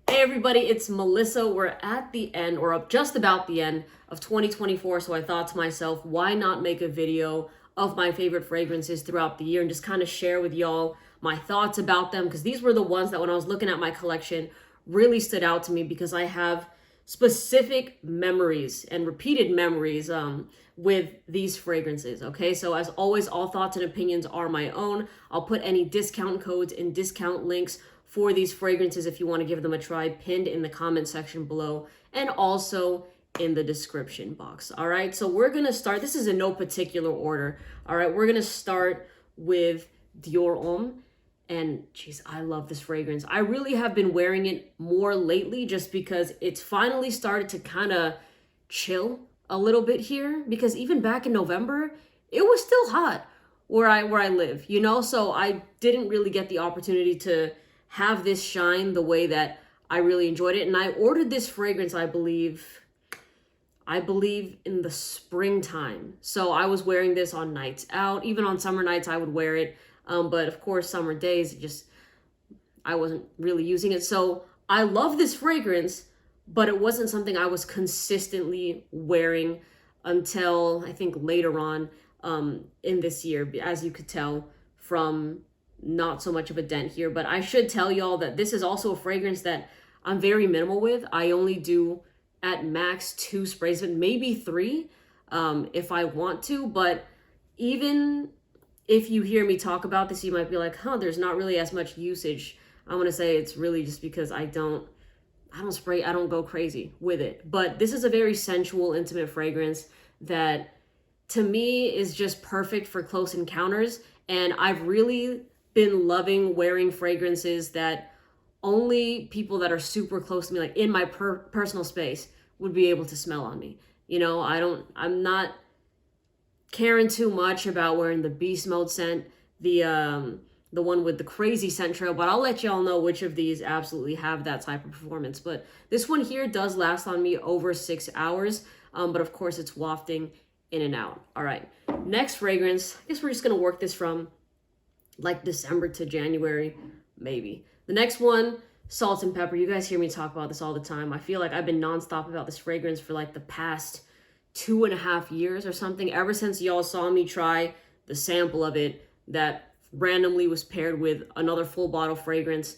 Hey everybody, it's Melissa. We're at the end, or just about the end of 2024, so I thought to myself, why not make a video of my favorite fragrances throughout the year and just kind of share with y'all my thoughts about them, because these were the ones that when I was looking at my collection really stood out to me because I have specific memories and repeated memories with these fragrances. Okay, so as always, all thoughts and opinions are my own. I'll put any discount codes and discount links for these fragrances if you want to give them a try pinned in the comment section below and also in the description box. All right, so we're gonna start. This is in no particular order. All right, we're gonna start with Dior Homme. And geez, I love this fragrance. I really have been wearing it more lately just because it's finally started to kind of chill a little bit here, because even back in November, it was still hot where I live, you know? So I didn't really get the opportunity to have this shine the way that I really enjoyed it. And I ordered this fragrance, I believe in the springtime. So I was wearing this on nights out. Even on summer nights, I would wear it. But of course, summer days, I wasn't really using it. So I love this fragrance, but it wasn't something I was consistently wearing until I think later on in this year, as you could tell from not so much of a dent here. But I should tell y'all that this is also a fragrance that I'm very minimal with. I only do at max 2 sprays, but maybe 3 if I want to. But even if you hear me talk about this, you might be like, there's not really as much usage. I'm going to say it's really just because I don't spray, I don't go crazy with it. But this is a very sensual, intimate fragrance that to me is just perfect for close encounters. And I've really been loving wearing fragrances that only people that are super close to me, like in my personal space, would be able to smell on me. You know, I'm not caring too much about wearing the beast mode scent, the one with the crazy scent trail, but I'll let y'all know which of these absolutely have that type of performance. But this one here does last on me over 6 hours, but of course it's wafting in and out. All right, next fragrance, I guess we're just gonna work this from like December to January, maybe. The next one, Salt and Pepper. You guys hear me talk about this all the time. I feel like I've been nonstop about this fragrance for like the past 2.5 years or something, ever since y'all saw me try the sample of it that randomly was paired with another full bottle fragrance.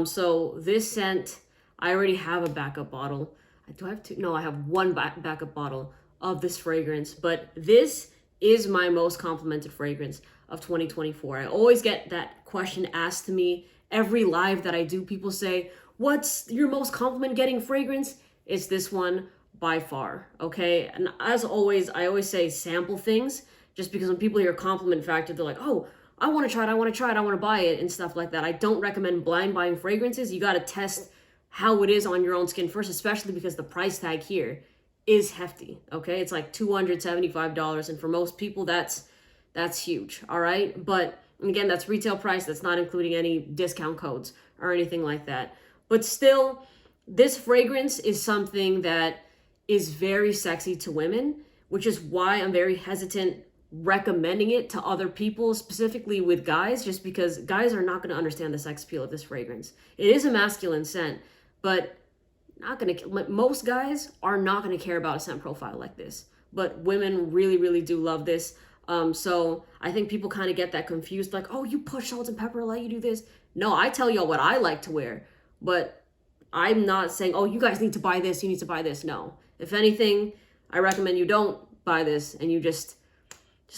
So this scent, I already have a backup bottle. Do I have two? No, I have one backup bottle of this fragrance, but this is my most complimented fragrance of 2024. I always get that question asked to me every live that I do. People say, what's your most compliment getting fragrance? It's this one by far, okay? And as always, I always say sample things, just because when people hear compliment factor, they're like, oh, I want to try it, I want to buy it, and stuff like that. I don't recommend blind buying fragrances. You got to test how it is on your own skin first, especially because the price tag here is hefty, okay? It's like $275, and for most people, that's huge, all right? But again, that's retail price. That's not including any discount codes or anything like that. But still, this fragrance is something that is very sexy to women, which is why I'm very hesitant recommending it to other people, specifically with guys, just because guys are not going to understand the sex appeal of this fragrance. It is a masculine scent, but most guys are not going to care about a scent profile like this. But women really, really do love this. So I think people kind of get that confused, like, oh, you push Salt and Pepper, let you do this. No, I tell y'all what I like to wear, but I'm not saying, oh, you guys need to buy this, you need to buy this. No. If anything, I recommend you don't buy this and you just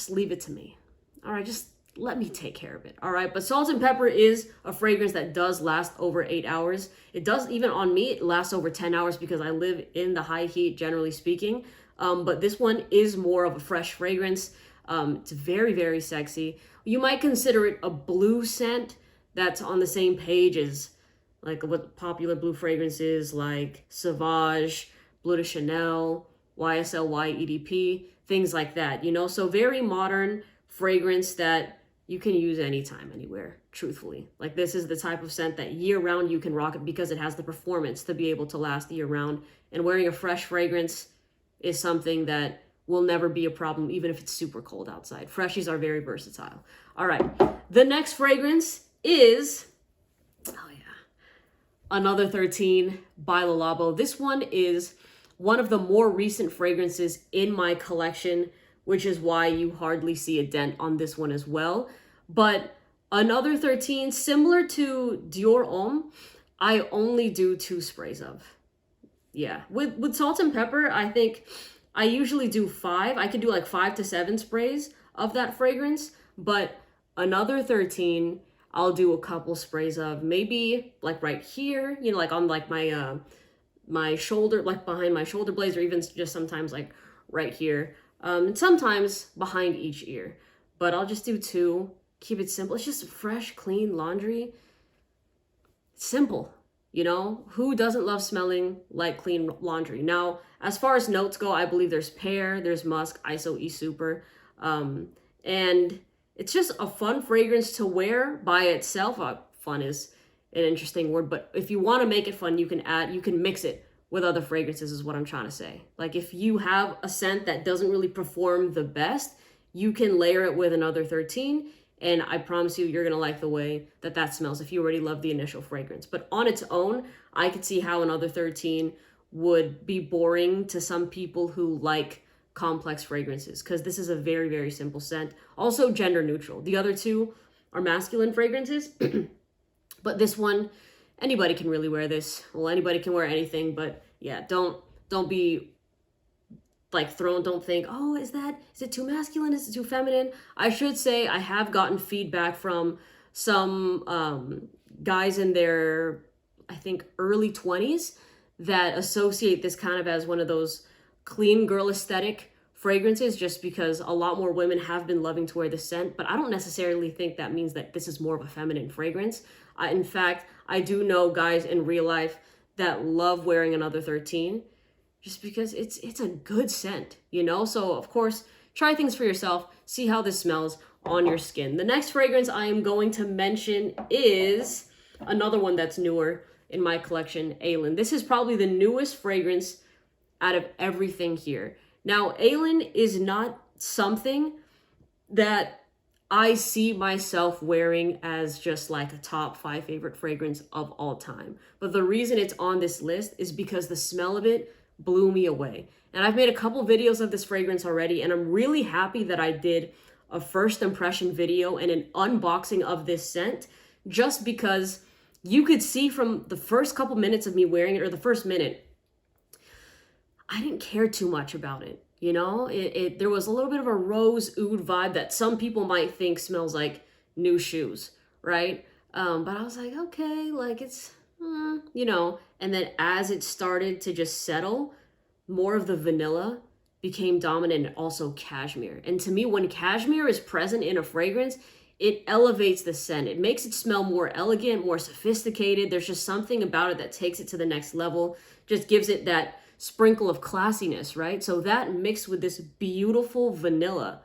leave it to me. All right, just let me take care of it. All right, but Salt and Pepper is a fragrance that does last over 8 hours. It does, even on me, it lasts over 10 hours because I live in the high heat, generally speaking. But this one is more of a fresh fragrance. It's very, very sexy. You might consider it a blue scent that's on the same page as like what popular blue fragrances like Sauvage, Bleu de Chanel, YSL EDP, things like that, you know? So very modern fragrance that you can use anytime, anywhere, truthfully. Like this is the type of scent that year round you can rock it because it has the performance to be able to last year round. And wearing a fresh fragrance is something that will never be a problem, even if it's super cold outside. Freshies are very versatile. All right, the next fragrance is, Another 13 by Le Labo. This one is one of the more recent fragrances in my collection, which is why you hardly see a dent on this one as well. But another 13, similar to Dior Homme, I only do 2 sprays of. Yeah, with salt and pepper, I think I usually do 5. I could do like 5 to 7 sprays of that fragrance, but another 13, I'll do a couple sprays of, maybe like right here, you know, like on like my my shoulder, like behind my shoulder blades, or even just sometimes like right here, and sometimes behind each ear. But I'll just do 2, keep it simple. It's just fresh, clean laundry. Simple, you know? Who doesn't love smelling like clean laundry? Now, as far as notes go, I believe there's pear, there's musk, ISO E Super, and it's just a fun fragrance to wear by itself. Fun is an interesting word, but if you want to make it fun, you can mix it with other fragrances is what I'm trying to say. Like if you have a scent that doesn't really perform the best, you can layer it with another 13, and I promise you're going to like the way that smells if you already love the initial fragrance. But on its own, I could see how another 13 would be boring to some people who like complex fragrances, because this is a very, very simple scent. Also gender neutral. The other 2 are masculine fragrances, but this one, anybody can really wear this. Well, anybody can wear anything, but yeah, don't be like don't think, oh, is it too masculine? Is it too feminine? I should say I have gotten feedback from some guys in their, I think, early 20s that associate this kind of as one of those clean girl aesthetic fragrances, just because a lot more women have been loving to wear the scent. But I don't necessarily think that means that this is more of a feminine fragrance. In fact, I do know guys in real life that love wearing another 13 just because it's a good scent, you know? So of course, try things for yourself, see how this smells on your skin. The next fragrance I am going to mention is another one that's newer in my collection, Aylin. This is probably the newest fragrance out of everything here. Now, Aylin is not something that I see myself wearing as just like a top 5 favorite fragrance of all time. But the reason it's on this list is because the smell of it blew me away. And I've made a couple videos of this fragrance already, and I'm really happy that I did a first impression video and an unboxing of this scent, just because you could see from the first couple minutes of me wearing it, or the first minute, I didn't care too much about it. You know, there was a little bit of a rose oud vibe that some people might think smells like new shoes, right? But I was like, okay, like it's, you know, and then as it started to just settle, more of the vanilla became dominant, and also cashmere. And to me, when cashmere is present in a fragrance, it elevates the scent. It makes it smell more elegant, more sophisticated. There's just something about it that takes it to the next level, just gives it that sprinkle of classiness, right? So that mixed with this beautiful vanilla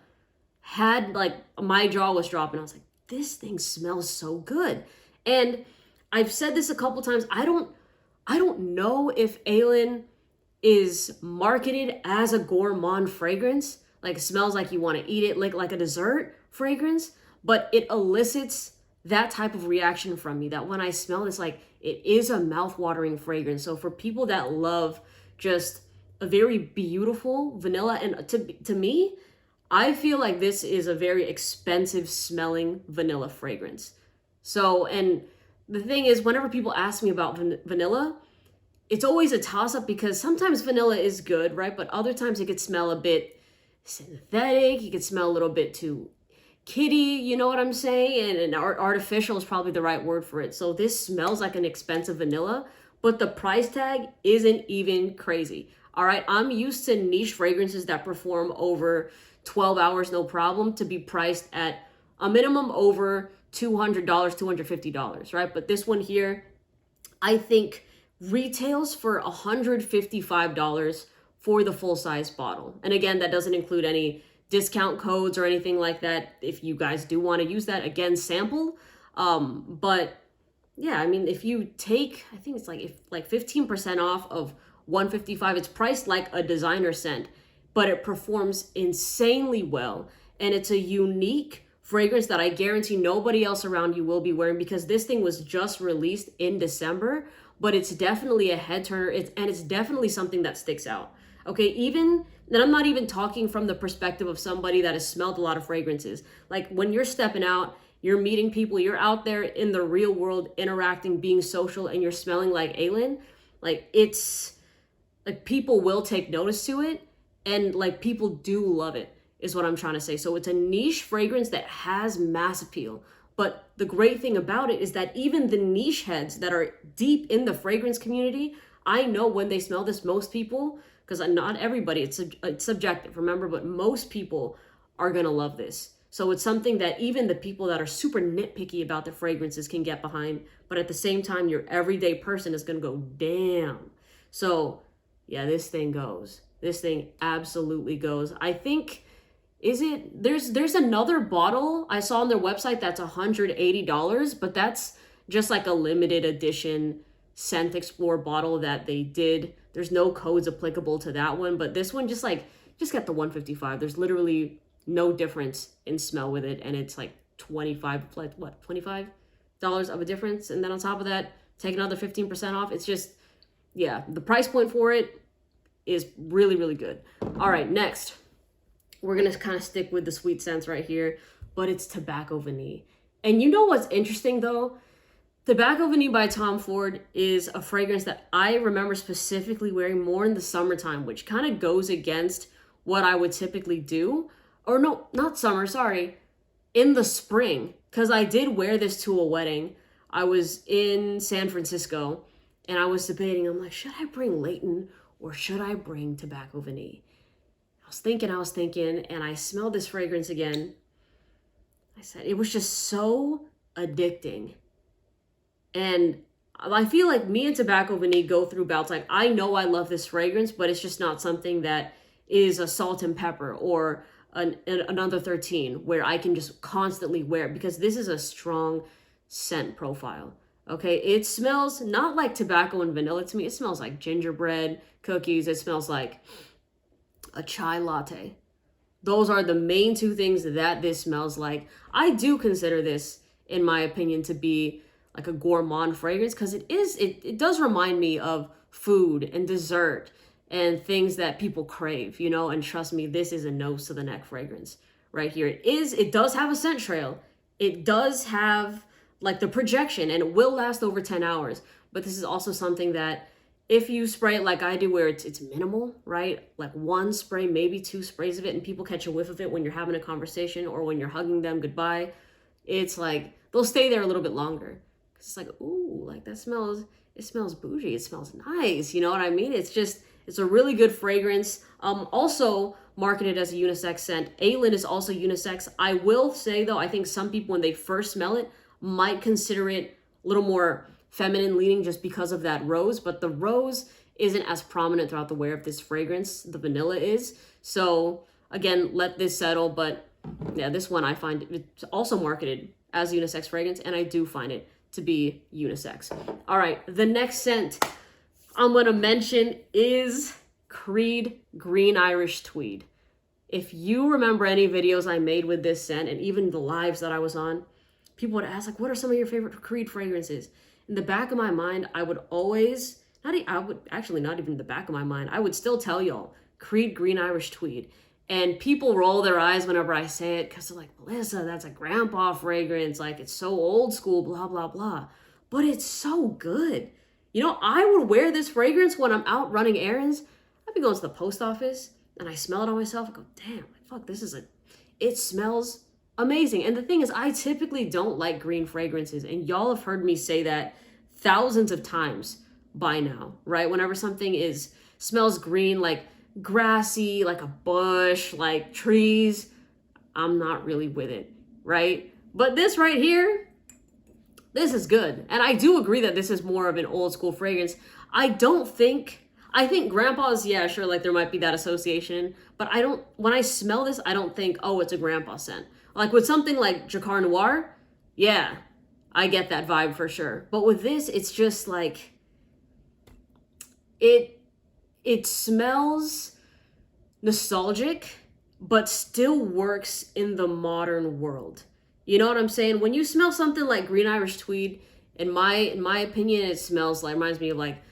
had, like, my jaw was dropping. I was like, this thing smells so good. And I've said this a couple times. I don't know if Aylin is marketed as a gourmand fragrance, like it smells like you want to eat it, like a dessert fragrance, but it elicits that type of reaction from me, that when I smell this, like, it is a mouth-watering fragrance. So for people that love just a very beautiful vanilla, and to me, I feel like this is a very expensive smelling vanilla fragrance. So, and the thing is, whenever people ask me about vanilla, it's always a toss-up, because sometimes vanilla is good, right? But other times it could smell a bit synthetic. You could smell a little bit too kitty, you know what I'm saying? And artificial is probably the right word for it. So this smells like an expensive vanilla, but the price tag isn't even crazy. All right, I'm used to niche fragrances that perform over 12 hours, no problem, to be priced at a minimum over $200, $250, right? But this one here, I think retails for $155 for the full-size bottle. And again, that doesn't include any discount codes or anything like that. If you guys do want to use that, again, sample. But yeah, I mean, if you take, I think it's like 15% off of $155, it's priced like a designer scent, but it performs insanely well. And it's a unique fragrance that I guarantee nobody else around you will be wearing, because this thing was just released in December, but it's definitely a head turner. It's definitely something that sticks out. Okay, even, and I'm not even talking from the perspective of somebody that has smelled a lot of fragrances. Like when you're stepping out, you're meeting people, you're out there in the real world, interacting, being social, and you're smelling like Aylin, like it's, like people will take notice to it, and like people do love it, is what I'm trying to say. So it's a niche fragrance that has mass appeal. But the great thing about it is that even the niche heads that are deep in the fragrance community, I know when they smell this, most people, because not everybody, it's subjective, remember, but most people are gonna love this. So it's something that even the people that are super nitpicky about the fragrances can get behind, but at the same time, your everyday person is gonna go, damn. So yeah, this thing goes. This thing absolutely goes. I think, there's another bottle I saw on their website that's $180, but that's just like a limited edition Scent Explorer bottle that they did. There's no codes applicable to that one, but this one just get the 155. There's literally no difference in smell with it, and it's like $25 of a difference, and then on top of that, take another 15% off. It's just, yeah, the price point for it is really, really good. All right, next, we're gonna kind of stick with the sweet scents right here, but it's Tobacco Vene. And you know what's interesting though? Tobacco Vene by Tom Ford is a fragrance that I remember specifically wearing more in the summertime, which kind of goes against what I would typically do. Or no, not summer, sorry, in the spring, because I did wear this to a wedding. I was in San Francisco and I was debating, I'm like, should I bring Leighton or should I bring Tobacco Vene? I was thinking, and I smelled this fragrance again. I said, it was just so addicting. And I feel like me and Tobacco Vene go through bouts. Like, I know I love this fragrance, but it's just not something that is a salt and pepper or another 13 where I can just constantly wear it, because this is a strong scent profile. Okay, it smells not like tobacco and vanilla to me. It smells like gingerbread cookies. It smells like a chai latte. Those are the main two things that this smells like. I do consider this, in my opinion, to be like a gourmand fragrance, because it does remind me of food and dessert and things that people crave, you know. And trust me, this is a nose to the neck fragrance right here. It does have a scent trail. It does have like the projection, and it will last over 10 hours. But this is also something that if you spray it like I do, where it's minimal, right? Like one spray, maybe two sprays of it, and people catch a whiff of it when you're having a conversation or when you're hugging them goodbye, it's like they'll stay there a little bit longer. Cause it's like, ooh, like it smells bougie. It smells nice. You know what I mean? It's a really good fragrance. Also marketed as a unisex scent. Aylin is also unisex. I will say though, I think some people when they first smell it might consider it a little more feminine leaning just because of that rose, but the rose isn't as prominent throughout the wear of this fragrance. The vanilla is. So again, let this settle. But yeah, this one I find it's also marketed as a unisex fragrance, and I do find it to be unisex. All right, the next scent I'm gonna mention is Creed Green Irish Tweed. If you remember any videos I made with this scent, and even the lives that I was on, people would ask like, what are some of your favorite Creed fragrances? In the back of my mind, I would always, not even in the back of my mind, I would still tell y'all Creed Green Irish Tweed. And people roll their eyes whenever I say it, because they're like, Melissa, that's a grandpa fragrance. Like, it's so old school, blah, blah, blah. But it's so good. You know, I would wear this fragrance when I'm out running errands. I'd be going to the post office and I smell it on myself. I go, damn, fuck, it smells amazing. And the thing is, I typically don't like green fragrances. And y'all have heard me say that thousands of times by now, right? Whenever something smells green, like grassy, like a bush, like trees, I'm not really with it, right? But this right here, this is good. And I do agree that this is more of an old school fragrance. I think grandpa's, yeah, sure, like there might be that association, but when I smell this, I don't think, oh, it's a grandpa scent. Like with something like Jacquard Noir, yeah, I get that vibe for sure. But with this, it's just like, it smells nostalgic, but still works in the modern world. You know what I'm saying? When you smell something like Green Irish Tweed, In my opinion, it smells like, reminds me of like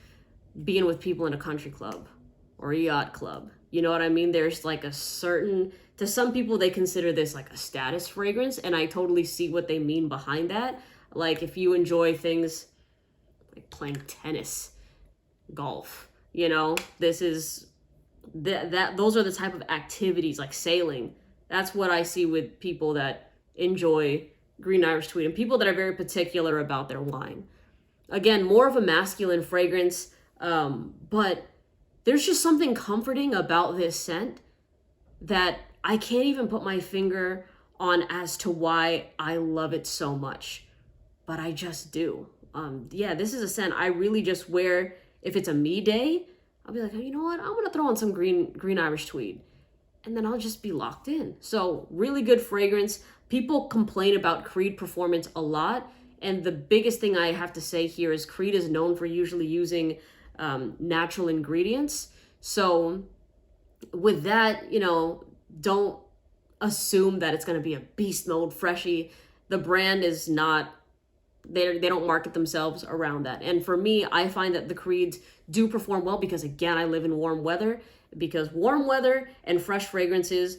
being with people in a country club or a yacht club. You know what I mean? There's like a certain, to some people, they consider this like a status fragrance, and I totally see what they mean behind that. Like if you enjoy things like playing tennis, golf, you know, this is those are the type of activities, like sailing. That's what I see with people that enjoy green Irish Tweed and people that are very particular about their wine. Again, more of a masculine fragrance, but there's just something comforting about this scent that I can't even put my finger on as to why I love it so much, but I just do. Yeah, this is a scent I really just wear if it's a me day. I'll be like, oh, you know what? I'm gonna throw on some green Irish Tweed, and then I'll just be locked in. So really good fragrance. People complain about Creed performance a lot, and the biggest thing I have to say here is Creed is known for usually using natural ingredients. So with that, you know, don't assume that it's going to be a beast mode freshie. The brand is not, they don't market themselves around that. And for me, I find that the Creeds do perform well because, again, I live in warm weather, because warm weather and fresh fragrances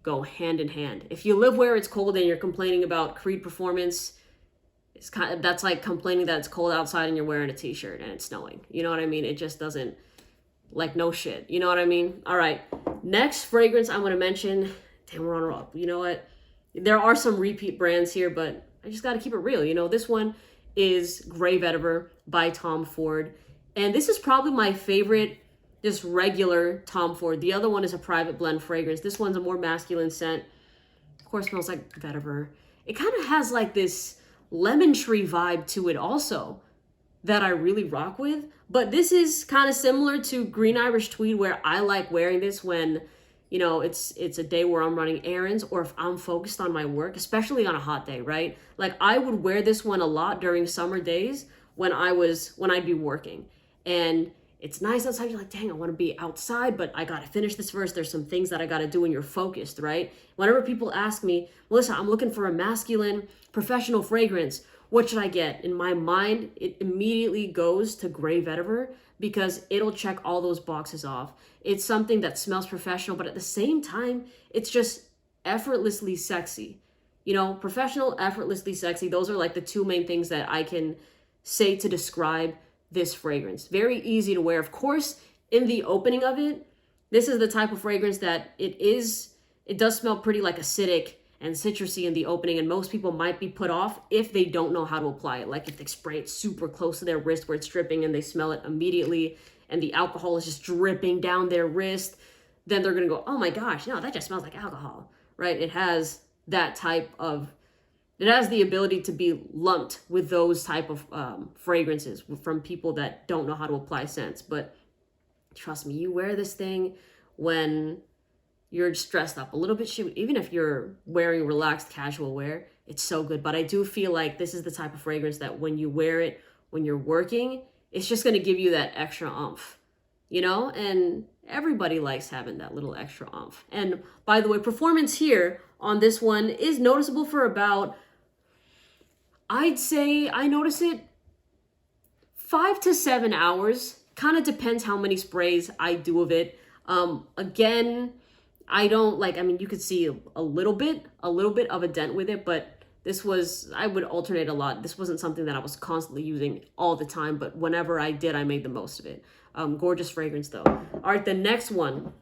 go hand in hand. If you live where it's cold and you're complaining about Creed performance, it's kind of, that's like complaining that it's cold outside and you're wearing a t-shirt and it's snowing. You know what I mean? It just doesn't, like, no shit. You know what I mean? All right. Next fragrance I'm going to mention, damn, we're on a roll. You know what? There are some repeat brands here, but I just got to keep it real. You know, this one is Graay Eau by Tom Ford. And this is probably my favorite, just regular Tom Ford. The other one is a private blend fragrance. This one's a more masculine scent. Of course, smells like vetiver. It kind of has like this lemon tree vibe to it also that I really rock with. But this is kind of similar to green Irish Tweed, where I like wearing this when, you know, it's a day where I'm running errands or if I'm focused on my work, especially on a hot day, right? Like I would wear this one a lot during summer days when I'd be working. And it's nice outside. You're like, dang, I want to be outside, but I got to finish this first. There's some things that I got to do, and you're focused, right? Whenever people ask me, Melissa, I'm looking for a masculine professional fragrance, what should I get? In my mind, it immediately goes to Graay Eau because it'll check all those boxes off. It's something that smells professional, but at the same time, it's just effortlessly sexy. You know, professional, effortlessly sexy. Those are like the two main things that I can say to describe this fragrance. Very easy to wear. Of course, in the opening of it, this is the type of fragrance that it does smell pretty like acidic and citrusy in the opening, and most people might be put off if they don't know how to apply it. Like if they spray it super close to their wrist where it's dripping and they smell it immediately and the alcohol is just dripping down their wrist, then they're gonna go, oh my gosh, no, that just smells like alcohol, right? It has that type of, it has the ability to be lumped with those type of fragrances from people that don't know how to apply scents. But trust me, you wear this thing when you're stressed up a little bit. Shoot, even if you're wearing relaxed casual wear, it's so good. But I do feel like this is the type of fragrance that when you wear it, when you're working, it's just going to give you that extra oomph, you know? And everybody likes having that little extra oomph. And by the way, performance here on this one is noticeable for about, I'd say I notice it 5 to 7 hours. Kind of depends how many sprays I do of it. Again, I don't like, I mean, you could see a little bit of a dent with it, but this was, I would alternate a lot. This wasn't something that I was constantly using all the time, but whenever I did, I made the most of it. Gorgeous fragrance though. All right, the next one,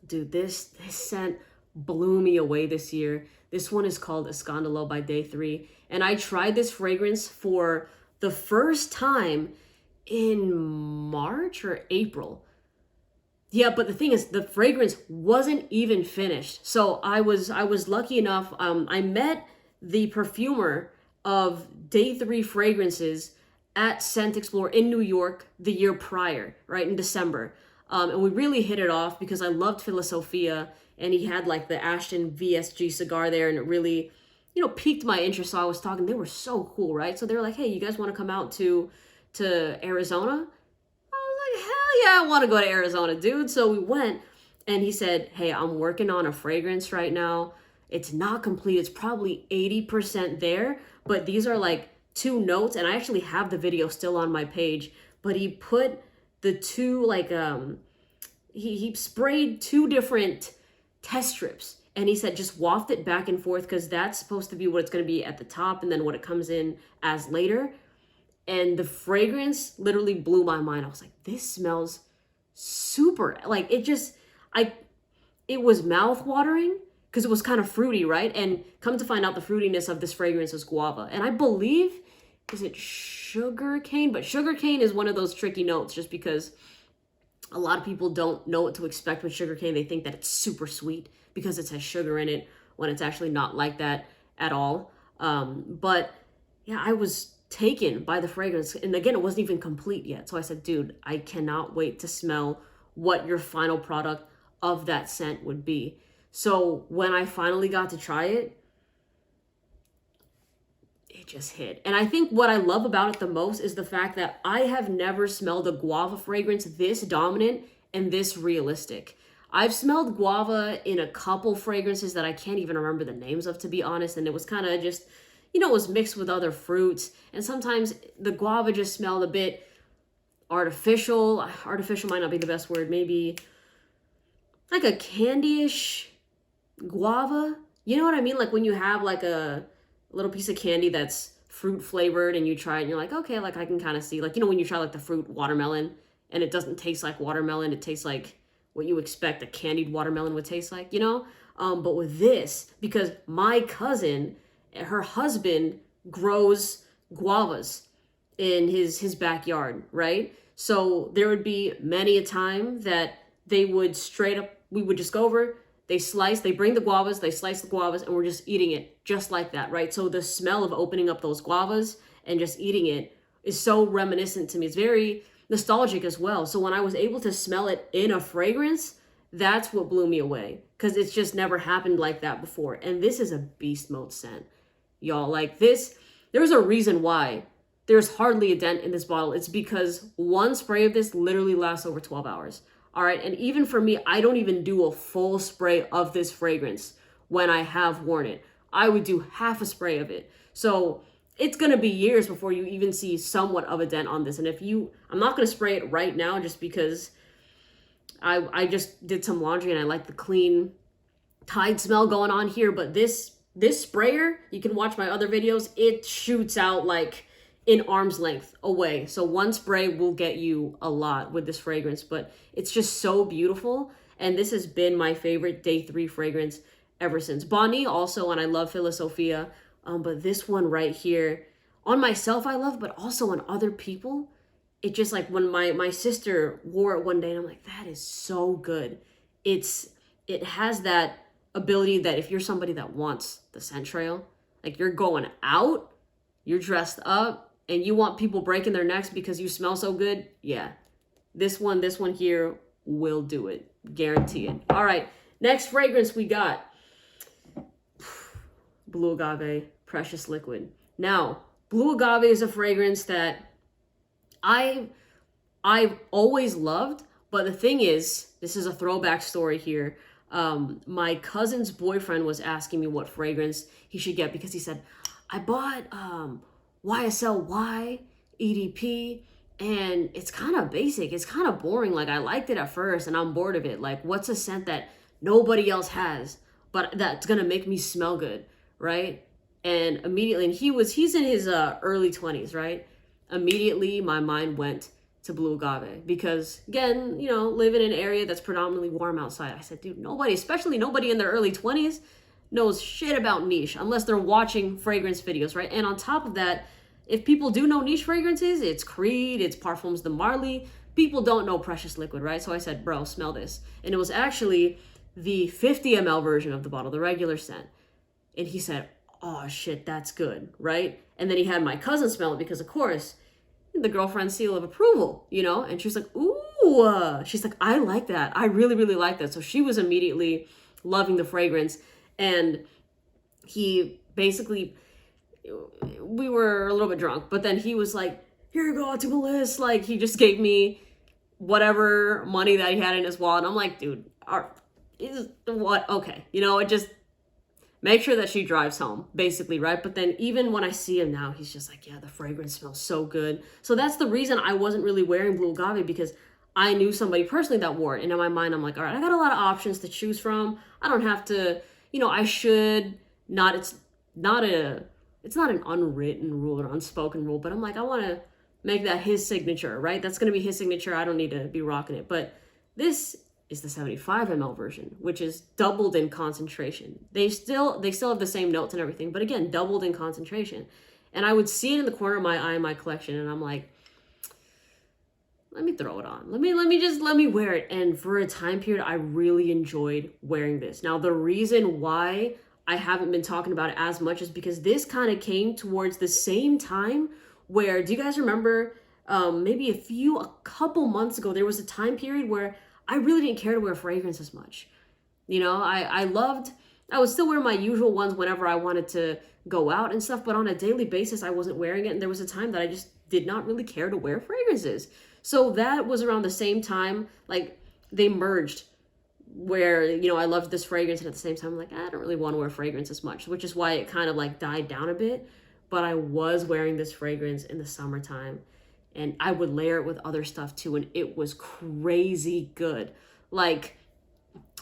dude, this scent blew me away this year. This one is called Escandalo by Day 3. And I tried this fragrance for the first time in March or April. Yeah, but the thing is, the fragrance wasn't even finished. So I was lucky enough. I met the perfumer of Day 3 fragrances at Scent Explorer in New York the year prior, right, in December. And we really hit it off because I loved Philosophia, and he had like the Ashton VSG cigar there, and it really, you know, piqued my interest. So I was talking, they were so cool, right? So they were like, hey, you guys want to come out to Arizona? Yeah, I want to go to Arizona, dude. So we went, and he said, hey, I'm working on a fragrance right now. It's not complete. It's probably 80% there, but these are like two notes, and I actually have the video still on my page, but he put the two, like, he sprayed two different test strips, and he said just waft it back and forth, because that's supposed to be what it's going to be at the top and then what it comes in as later. And the fragrance literally blew my mind. I was like, this smells super, like, it was mouth watering because it was kind of fruity, right? And come to find out, the fruitiness of this fragrance is guava. And I believe, is it sugar cane? But sugar cane is one of those tricky notes, just because a lot of people don't know what to expect with sugar cane. They think that it's super sweet because it has sugar in it, when it's actually not like that at all. But yeah, I was taken by the fragrance. And again, it wasn't even complete yet. So I said, dude, I cannot wait to smell what your final product of that scent would be. So when I finally got to try it, it just hit. And I think what I love about it the most is the fact that I have never smelled a guava fragrance this dominant and this realistic. I've smelled guava in a couple fragrances that I can't even remember the names of, to be honest. And it was kind of just, you know, it was mixed with other fruits. And sometimes the guava just smelled a bit artificial. Artificial might not be the best word. Maybe like a candy-ish guava. You know what I mean? Like when you have like a little piece of candy that's fruit flavored and you try it and you're like, okay, like I can kind of see, like, you know, when you try like the fruit watermelon and it doesn't taste like watermelon, it tastes like what you expect a candied watermelon would taste like, you know? But with this, because my cousin, her husband grows guavas in his backyard, right? So there would be many a time that they would straight up, we would just go over, they bring the guavas, they slice the guavas, and we're just eating it just like that, right? So the smell of opening up those guavas and just eating it is so reminiscent to me. It's very nostalgic as well. So when I was able to smell it in a fragrance, that's what blew me away, because it's just never happened like that before. And this is a beast mode scent, y'all. Like this, there's a reason why there's hardly a dent in this bottle. It's because one spray of this literally lasts over 12 hours. All right. And even for me, I don't even do a full spray of this fragrance when I have worn it. I would do half a spray of it. So it's going to be years before you even see somewhat of a dent on this. And I'm not going to spray it right now just because I just did some laundry and I like the clean Tide smell going on here. But this sprayer, you can watch my other videos, it shoots out like in arm's length away. So one spray will get you a lot with this fragrance, but it's just so beautiful. And this has been my favorite day 3 fragrance ever since. Bonnie also, and I love Philosophia, but this one right here, on myself I love, but also on other people, it just like when my sister wore it one day and I'm like, that is so good. It has that ability that if you're somebody that wants the scent trail, like you're going out, you're dressed up, and you want people breaking their necks because you smell so good, yeah, this one here will do it. Guarantee it. All right, next fragrance we got Blue Agave Precious Liquid. Now, Blue Agave is a fragrance that I've always loved, but the thing is, this is a throwback story here. My cousin's boyfriend was asking me what fragrance he should get because he said, I bought YSL Y EDP and it's kind of basic. It's kind of boring. Like I liked it at first and I'm bored of it. Like what's a scent that nobody else has, but that's going to make me smell good, right? And immediately, and he's in his early 20s, right? Immediately my mind went to Blue Agave because again, you know, live in an area that's predominantly warm outside. I said, dude, nobody, especially nobody in their early 20s knows shit about niche unless they're watching fragrance videos, right? And on top of that, if people do know niche fragrances, it's Creed, it's Parfums de Marly. People don't know Precious Liquid, right? So I said, bro, smell this. And it was actually the 50 ml version of the bottle, the regular scent. And he said, oh shit, that's good, right? And then he had my cousin smell it because of course, the girlfriend seal of approval, you know? And she was like, ooh, she's like, I like that. I really, really like that. So she was immediately loving the fragrance. And he basically, we were a little bit drunk, but then he was like, here you go, to the list. Like he just gave me whatever money that he had in his wallet. And I'm like, dude, what? Okay. You know, it just make sure that she drives home, basically, right? But then even when I see him now, he's just like, yeah, the fragrance smells so good. So that's the reason I wasn't really wearing Blue Agave, because I knew somebody personally that wore it. And in my mind, I'm like, all right, I got a lot of options to choose from. I don't have to, I should not, it's not an unwritten rule or unspoken rule, but I'm like, I want to make that his signature, right? That's going to be his signature. I don't need to be rocking it. But this is the 75 ml version, which is doubled in concentration. They still have the same notes and everything, but again, doubled in concentration. And I would see it in the corner of my eye in my collection, and I'm like, let me throw it on. Let me wear it. And for a time period, I really enjoyed wearing this. Now, the reason why I haven't been talking about it as much is because this kind of came towards the same time where, do you guys remember, maybe a couple months ago, there was a time period where I really didn't care to wear fragrance as much. I would still wear my usual ones whenever I wanted to go out and stuff, but on a daily basis, I wasn't wearing it. And there was a time that I just did not really care to wear fragrances. So that was around the same time, like they merged, where, I loved this fragrance, and at the same time, I'm like, I don't really want to wear fragrance as much, which is why it kind of like died down a bit. But I was wearing this fragrance in the summertime, and I would layer it with other stuff too, and it was crazy good. Like,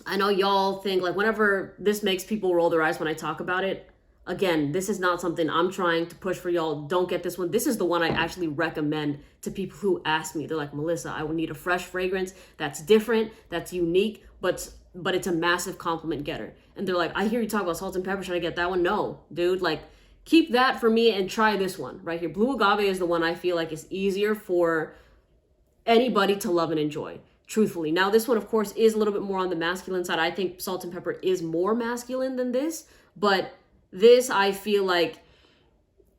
I know y'all think, like, whenever this makes people roll their eyes when I talk about it, again, this is not something I'm trying to push for y'all. Don't get this one. This is the one I actually recommend to people who ask me. They're like, Melissa, I would need a fresh fragrance that's different, that's unique, but it's a massive compliment getter. And they're like, I hear you talk about salt and pepper. Should I get that one? No, dude, like, keep that for me and try this one right here. Blue Agave is the one I feel like is easier for anybody to love and enjoy, truthfully. Now, this one, of course, is a little bit more on the masculine side. I think salt and pepper is more masculine than this, but this, I feel like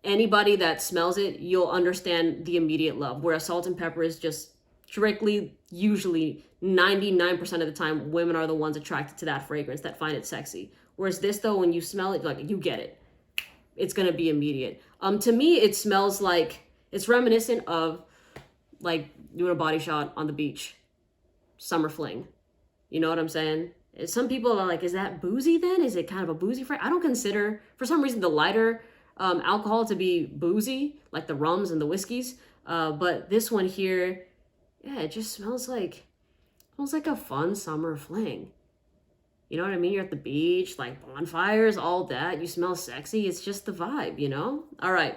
anybody that smells it, you'll understand the immediate love, whereas salt and pepper is just strictly, usually 99% of the time, women are the ones attracted to that fragrance, that find it sexy. Whereas this, though, when you smell it, like, you get it. It's going to be immediate. To me, it smells like, it's reminiscent of like doing a body shot on the beach, summer fling. You know what I'm saying? Some people are like, is that boozy then? Is it kind of a boozy fragrance? I don't consider, for some reason, the lighter alcohol to be boozy, like the rums and the whiskeys. But this one here, yeah, it just smells like a fun summer fling. You know what I mean? You're at the beach, like bonfires, all that. You smell sexy. It's just the vibe, All right.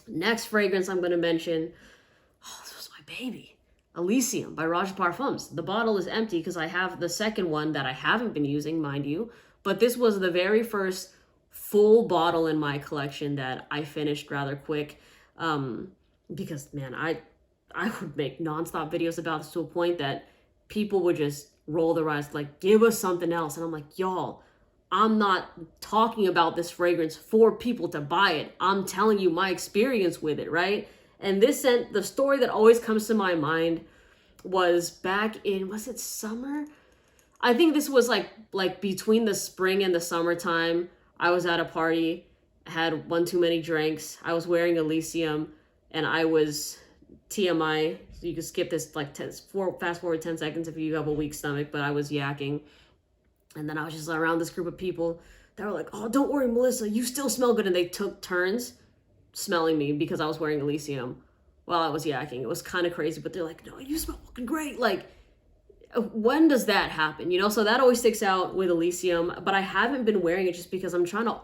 Next fragrance I'm going to mention. Oh, this was my baby. Elysium by Raj Parfums. The bottle is empty because I have the second one that I haven't been using, mind you. But this was the very first full bottle in my collection that I finished rather quick. Because, man, I would make nonstop videos about this to a point that people would just roll their eyes like, give us something else. And I'm like, y'all, I'm not talking about this fragrance for people to buy it. I'm telling you my experience with it, right? And this scent, the story that always comes to my mind was back in, was it summer? I think this was like between the spring and the summertime. I was at a party, had one too many drinks. I was wearing Elysium, and I was TMI. So you can skip this, like fast forward 10 seconds if you have a weak stomach, but I was yakking. And then I was just around this group of people that were like, oh, don't worry, Melissa, you still smell good. And they took turns smelling me because I was wearing Elysium while I was yakking. It was kind of crazy, but they're like, no, you smell fucking great. Like, when does that happen? So that always sticks out with Elysium, but I haven't been wearing it just because I'm trying to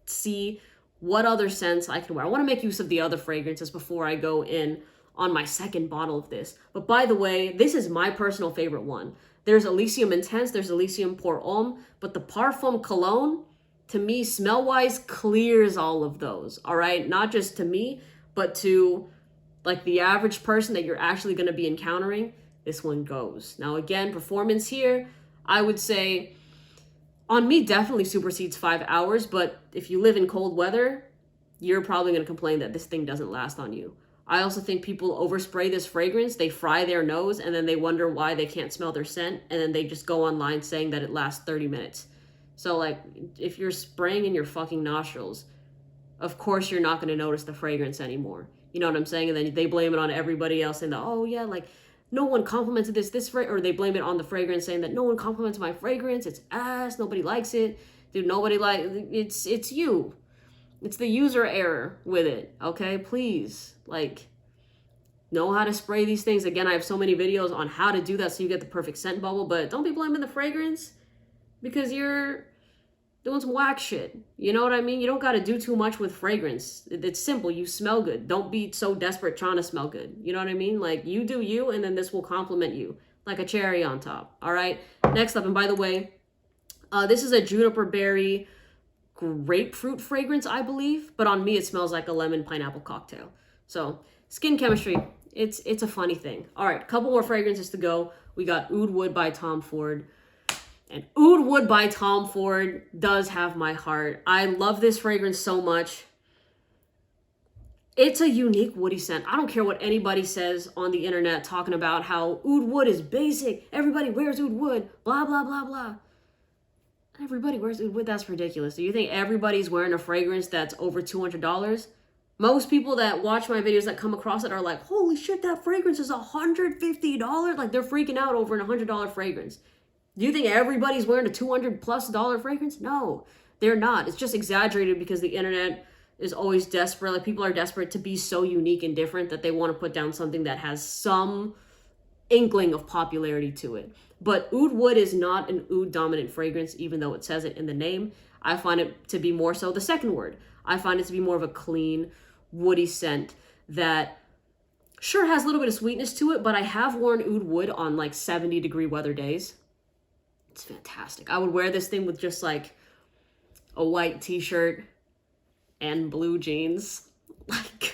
see what other scents I can wear. I want to make use of the other fragrances before I go in on my second bottle of this. But by the way, this is my personal favorite one. There's Elysium Intense, there's Elysium Pour Homme, but the Parfum Cologne, to me, smell-wise, clears all of those, all right? Not just to me, but to like the average person that you're actually going to be encountering, this one goes. Now, again, performance here, I would say, on me, definitely supersedes 5 hours, but if you live in cold weather, you're probably going to complain that this thing doesn't last on you. I also think people overspray this fragrance, they fry their nose, and then they wonder why they can't smell their scent, and then they just go online saying that it lasts 30 minutes. So, like, if you're spraying in your fucking nostrils, of course you're not going to notice the fragrance anymore. You know what I'm saying? And then they blame it on everybody else, saying that, oh, yeah, like, no one complimented or they blame it on the fragrance, saying that no one compliments my fragrance, it's ass, nobody likes it. Dude, nobody it's you. It's the user error with it, okay? Please, like, know how to spray these things. Again, I have so many videos on how to do that so you get the perfect scent bubble, but don't be blaming the fragrance because you're doing some whack shit. You know what I mean? You don't got to do too much with fragrance. It's simple. You smell good. Don't be so desperate trying to smell good. You know what I mean? Like, you do you, and then this will complement you like a cherry on top. All right? Next up, and by the way, this is a juniper berry grapefruit fragrance, I believe, but on me it smells like a lemon pineapple cocktail. So skin chemistry, it's a funny thing. All right, couple more fragrances to go. We got Oudwood by Tom Ford, and Oudwood by Tom Ford does have my heart. I love this fragrance so much. It's a unique woody scent. I don't care what anybody says on the internet talking about how Oudwood is basic, everybody wears Oudwood, blah blah blah blah. Everybody wears Oudwood. That's ridiculous. Do you think everybody's wearing a fragrance that's over $200? Most people that watch my videos that come across it are like, holy shit, that fragrance is $150. Like, they're freaking out over an $100 fragrance. Do you think everybody's wearing a $200+ fragrance? No, they're not. It's just exaggerated because the internet is always desperate. Like, people are desperate to be so unique and different that they want to put down something that has some inkling of popularity to it. But Oudwood is not an oud dominant fragrance, even though it says it in the name. I find it to be more so the second word. I find it to be more of a clean, woody scent that sure has a little bit of sweetness to it, but I have worn Oudwood on like 70-degree weather days. It's fantastic. I would wear this thing with just like a white t-shirt and blue jeans. Like,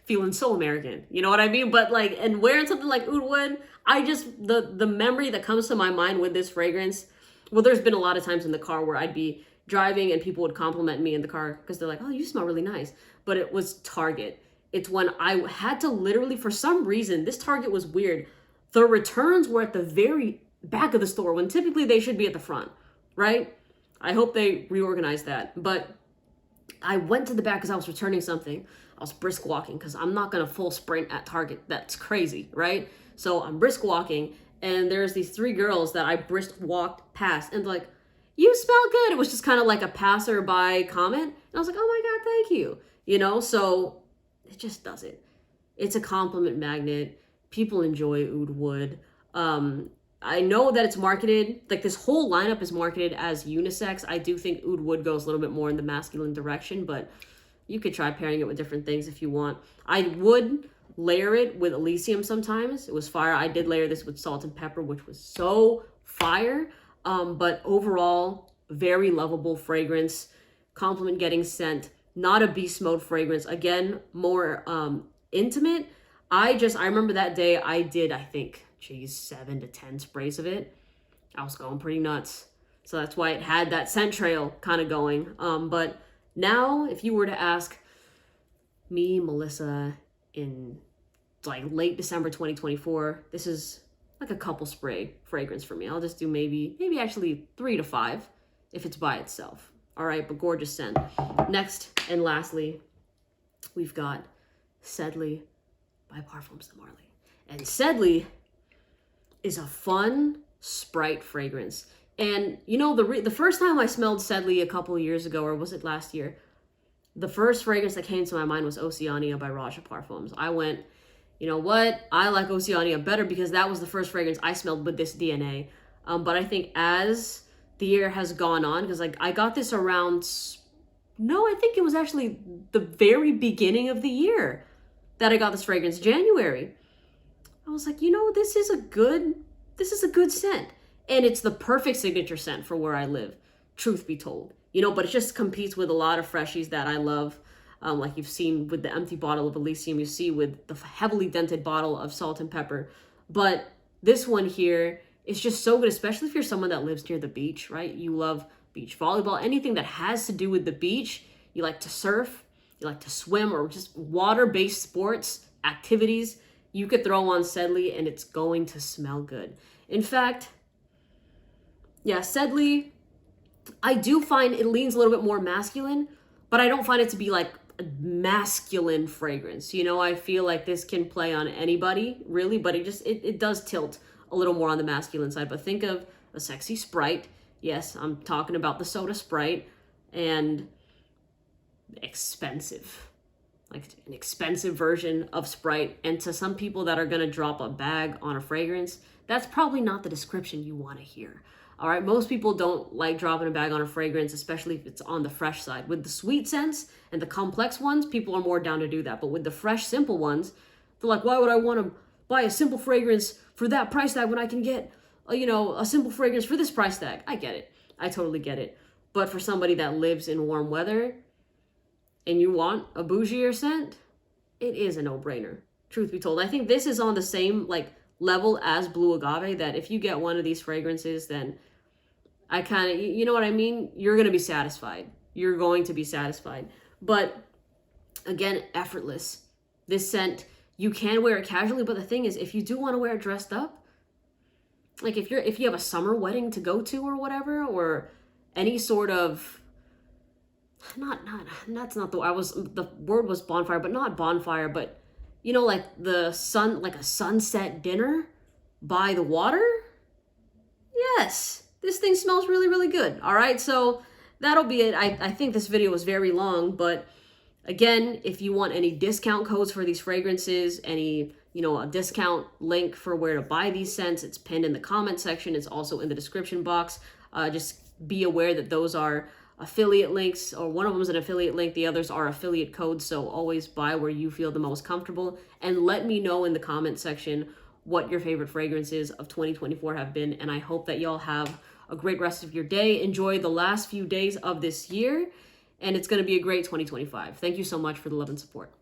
feeling so American, you know what I mean? But like, and wearing something like Oudwood, I just, the memory that comes to my mind with this fragrance, well, there's been a lot of times in the car where I'd be driving and people would compliment me in the car because they're like, oh, you smell really nice. But it was Target. It's when I had to literally, for some reason, this Target was weird. The returns were at the very back of the store when typically they should be at the front, right? I hope they reorganized that. But I went to the back because I was returning something. I was brisk walking because I'm not going to full sprint at Target. That's crazy, right? So I'm brisk walking and there's these three girls that I brisk walked past and like, you smell good. It was just kind of like a passerby comment. And I was like, oh my God, thank you. You know, so it just does it. It's a compliment magnet. People enjoy Oudwood. I know that it's marketed, like this whole lineup is marketed as unisex. I do think Oudwood goes a little bit more in the masculine direction, but you could try pairing it with different things if you want. I would layer it with Elysium sometimes. It was fire. I did layer this with salt and pepper, which was so fire. But overall, very lovable fragrance. Compliment getting scent. Not a beast mode fragrance. Again, more intimate. I remember that day I did, I think, 7 to 10 sprays of it. I was going pretty nuts. So that's why it had that scent trail kind of going. But now, if you were to ask me, Melissa, in like late December 2024, this is like a couple spray fragrance for me. I'll just do maybe actually 3 to 5 if it's by itself. All right, but gorgeous scent. Next and lastly, we've got Selley by Parfums de Marly. And Selley is a fun Sprite fragrance. And you know, the first time I smelled Selley a couple of years ago, or was it last year? The first fragrance that came to my mind was Oceania by Raja Parfums. I went, you know what? I like Oceania better because that was the first fragrance I smelled with this DNA. But I think as the year has gone on, because like I got this around, no, I think it was actually the very beginning of the year that I got this fragrance, January. I was like, you know, this is a good scent. And it's the perfect signature scent for where I live, truth be told. You know, but it just competes with a lot of freshies that I love. Like you've seen with the empty bottle of Elysium, you see with the heavily dented bottle of Salt and Pepper. But this one here is just so good, especially if you're someone that lives near the beach, right? You love beach volleyball, anything that has to do with the beach. You like to surf, you like to swim, or just water-based sports, activities. You could throw on Selley and it's going to smell good. In fact, yeah, Selley, I do find it leans a little bit more masculine, but I don't find it to be like a masculine fragrance. You know, I feel like this can play on anybody, really, but it does tilt a little more on the masculine side. But think of a sexy Sprite. Yes, I'm talking about the soda Sprite, and expensive. Like an expensive version of Sprite. And to some people that are going to drop a bag on a fragrance, that's probably not the description you want to hear. All right, most people don't like dropping a bag on a fragrance, especially if it's on the fresh side. With the sweet scents and the complex ones, people are more down to do that. But with the fresh, simple ones, they're like, why would I want to buy a simple fragrance for that price tag when I can get, a simple fragrance for this price tag? I get it. I totally get it. But for somebody that lives in warm weather and you want a bougier scent, it is a no-brainer. Truth be told, I think this is on the same level as Blue Agave, that if you get one of these fragrances, then I kind of, you know what I mean? You're going to be satisfied. You're going to be satisfied. But again, effortless. This scent, you can wear it casually, but the thing is, if you do want to wear it dressed up, like if you have a summer wedding to go to or whatever, or any sort of, that's not the word was bonfire, but not bonfire, but like the sun, like a sunset dinner by the water. Yes, this thing smells really, really good. All right, so that'll be it. I think this video was very long, but again, if you want any discount codes for these fragrances, any, a discount link for where to buy these scents, it's pinned in the comment section. It's also in the description box. Just be aware that those are affiliate links, or one of them is an affiliate link, the others are affiliate codes, so always buy where you feel the most comfortable. And let me know in the comment section what your favorite fragrances of 2024 have been, and I hope that y'all have a great rest of your day. Enjoy the last few days of this year, and it's going to be a great 2025. Thank you so much for the love and support.